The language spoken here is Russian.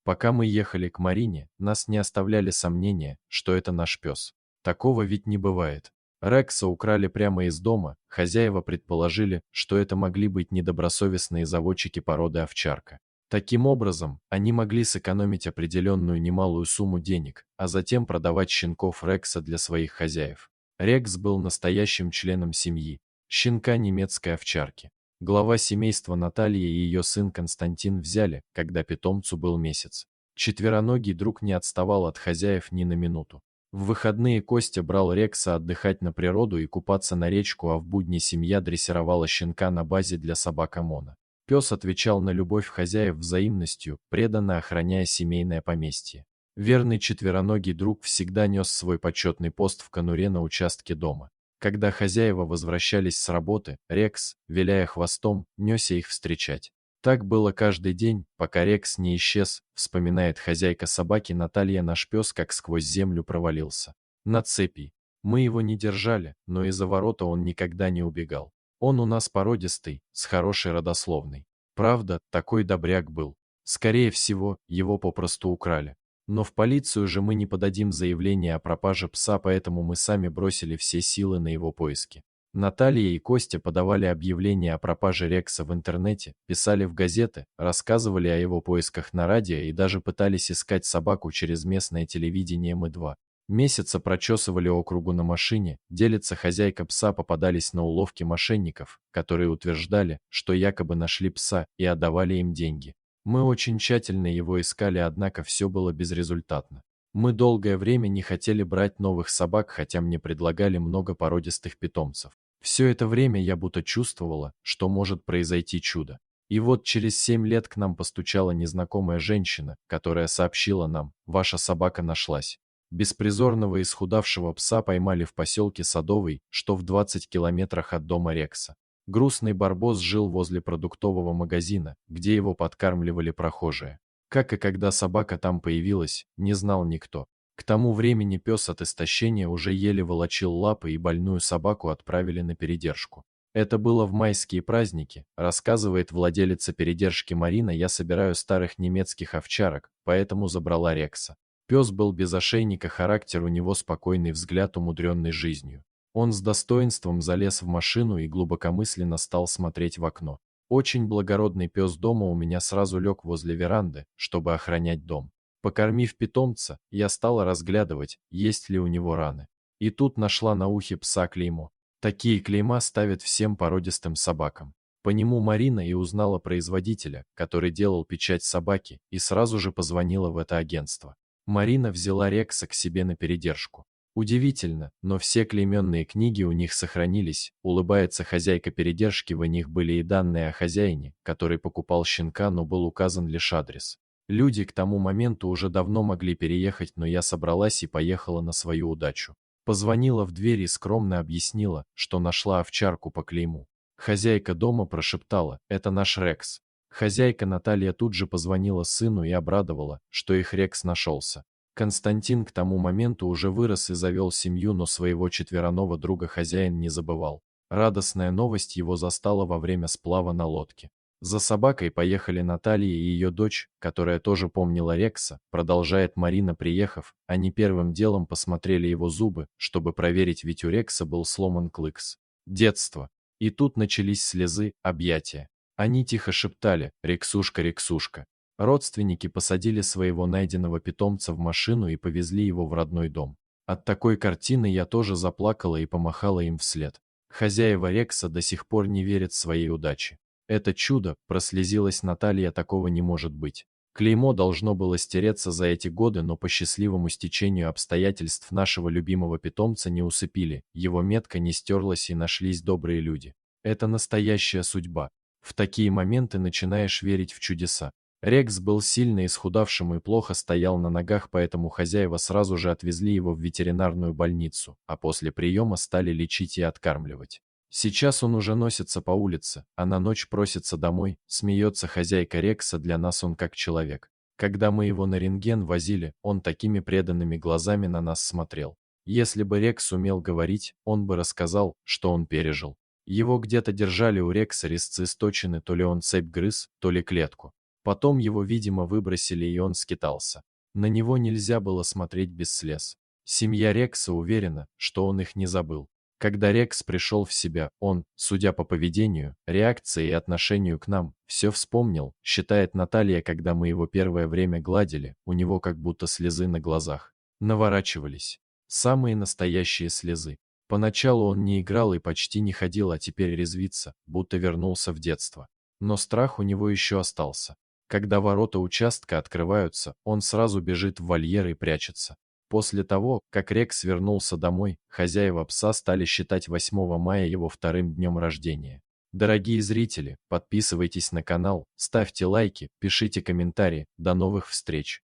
Пока мы ехали к Марине, нас не оставляли сомнения, что это наш пес. Такого ведь не бывает. Рекса украли прямо из дома, хозяева предположили, что это могли быть недобросовестные заводчики породы овчарка. Таким образом, они могли сэкономить определенную немалую сумму денег, а затем продавать щенков Рекса для своих хозяев. Рекс был настоящим членом семьи, щенка немецкой овчарки. Глава семейства Наталья и ее сын Константин взяли, когда питомцу был месяц. Четвероногий друг не отставал от хозяев ни на минуту. В выходные Костя брал Рекса отдыхать на природу и купаться на речку, а в будни семья дрессировала щенка на базе для собак ОМОНа. Пес отвечал на любовь хозяев взаимностью, преданно охраняя семейное поместье. Верный четвероногий друг всегда нес свой почетный пост в конуре на участке дома. Когда хозяева возвращались с работы, Рекс, виляя хвостом, несся их встречать. Так было каждый день, пока Рекс не исчез, вспоминает хозяйка собаки Наталья. Наш пес как сквозь землю провалился. На цепи. Мы его не держали, но из-за ворота он никогда не убегал. Он у нас породистый, с хорошей родословной. Правда, такой добряк был. Скорее всего, его попросту украли. Но в полицию же мы не подадим заявление о пропаже пса, поэтому мы сами бросили все силы на его поиски. Наталья и Костя подавали объявление о пропаже Рекса в интернете, писали в газеты, рассказывали о его поисках на радио и даже пытались искать собаку через местное телевидение. Мы 2 месяца прочесывали округу на машине, делится хозяйка пса, попадались на уловки мошенников, которые утверждали, что якобы нашли пса и отдавали им деньги. Мы очень тщательно его искали, однако все было безрезультатно. Мы долгое время не хотели брать новых собак, хотя мне предлагали много породистых питомцев. Все это время я будто чувствовала, что может произойти чудо. И вот через 7 лет к нам постучала незнакомая женщина, которая сообщила нам: «Ваша собака нашлась». Беспризорного исхудавшего пса поймали в поселке Садовый, что в 20 километрах от дома Рекса. Грустный барбос жил возле продуктового магазина, где его подкармливали прохожие. Как и когда собака там появилась, не знал никто. К тому времени пес от истощения уже еле волочил лапы, и больную собаку отправили на передержку. Это было в майские праздники, рассказывает владелица передержки Марина. Я собираю старых немецких овчарок, поэтому забрала Рекса. Пес был без ошейника, характер у него спокойный, взгляд умудренный жизнью. Он с достоинством залез в машину и глубокомысленно стал смотреть в окно. Очень благородный пес. Дома у меня сразу лег возле веранды, чтобы охранять дом. Покормив питомца, я стала разглядывать, есть ли у него раны. И тут нашла на ухе пса клеймо. Такие клейма ставят всем породистым собакам. По нему Марина и узнала производителя, который делал печать собаки, и сразу же позвонила в это агентство. Марина взяла Рекса к себе на передержку. Удивительно, но все клейменные книги у них сохранились, улыбается хозяйка передержки. В них были и данные о хозяине, который покупал щенка, но был указан лишь адрес. Люди к тому моменту уже давно могли переехать, но я собралась и поехала на свою удачу. Позвонила в дверь и скромно объяснила, что нашла овчарку по клейму. Хозяйка дома прошептала: «Это наш Рекс». Хозяйка Наталья тут же позвонила сыну и обрадовала, что их Рекс нашелся. Константин к тому моменту уже вырос и завел семью, но своего четвероногого друга хозяин не забывал. Радостная новость его застала во время сплава на лодке. За собакой поехали Наталья и ее дочь, которая тоже помнила Рекса, продолжает Марина. Приехав, они первым делом посмотрели его зубы, чтобы проверить, ведь у Рекса был сломан клык с детства. И тут начались слезы, объятия. Они тихо шептали: «Рексушка, Рексушка». Родственники посадили своего найденного питомца в машину и повезли его в родной дом. От такой картины я тоже заплакала и помахала им вслед. Хозяева Рекса до сих пор не верят своей удаче. Это чудо, прослезилась Наталья, такого не может быть. Клеймо должно было стереться за эти годы, но по счастливому стечению обстоятельств нашего любимого питомца не усыпили, его метка не стерлась и нашлись добрые люди. Это настоящая судьба. В такие моменты начинаешь верить в чудеса. Рекс был сильно исхудавшим и плохо стоял на ногах, поэтому хозяева сразу же отвезли его в ветеринарную больницу, а после приема стали лечить и откармливать. Сейчас он уже носится по улице, а на ночь просится домой, смеется хозяйка Рекса. Для нас он как человек. Когда мы его на рентген возили, он такими преданными глазами на нас смотрел. Если бы Рекс умел говорить, он бы рассказал, что он пережил. Его где-то держали, у Рекса резцы сточены, то ли он цепь грыз, то ли клетку. Потом его, видимо, выбросили, и он скитался. На него нельзя было смотреть без слез. Семья Рекса уверена, что он их не забыл. Когда Рекс пришел в себя, он, судя по поведению, реакции и отношению к нам, все вспомнил, считает Наталья, когда мы его первое время гладили, у него как будто слезы на глазах наворачивались. Самые настоящие слезы. Поначалу он не играл и почти не ходил, а теперь резвится, будто вернулся в детство. Но страх у него еще остался. Когда ворота участка открываются, он сразу бежит в вольер и прячется. После того, как Рекс вернулся домой, хозяева пса стали считать 8 мая его вторым днем рождения. Дорогие зрители, подписывайтесь на канал, ставьте лайки, пишите комментарии. До новых встреч!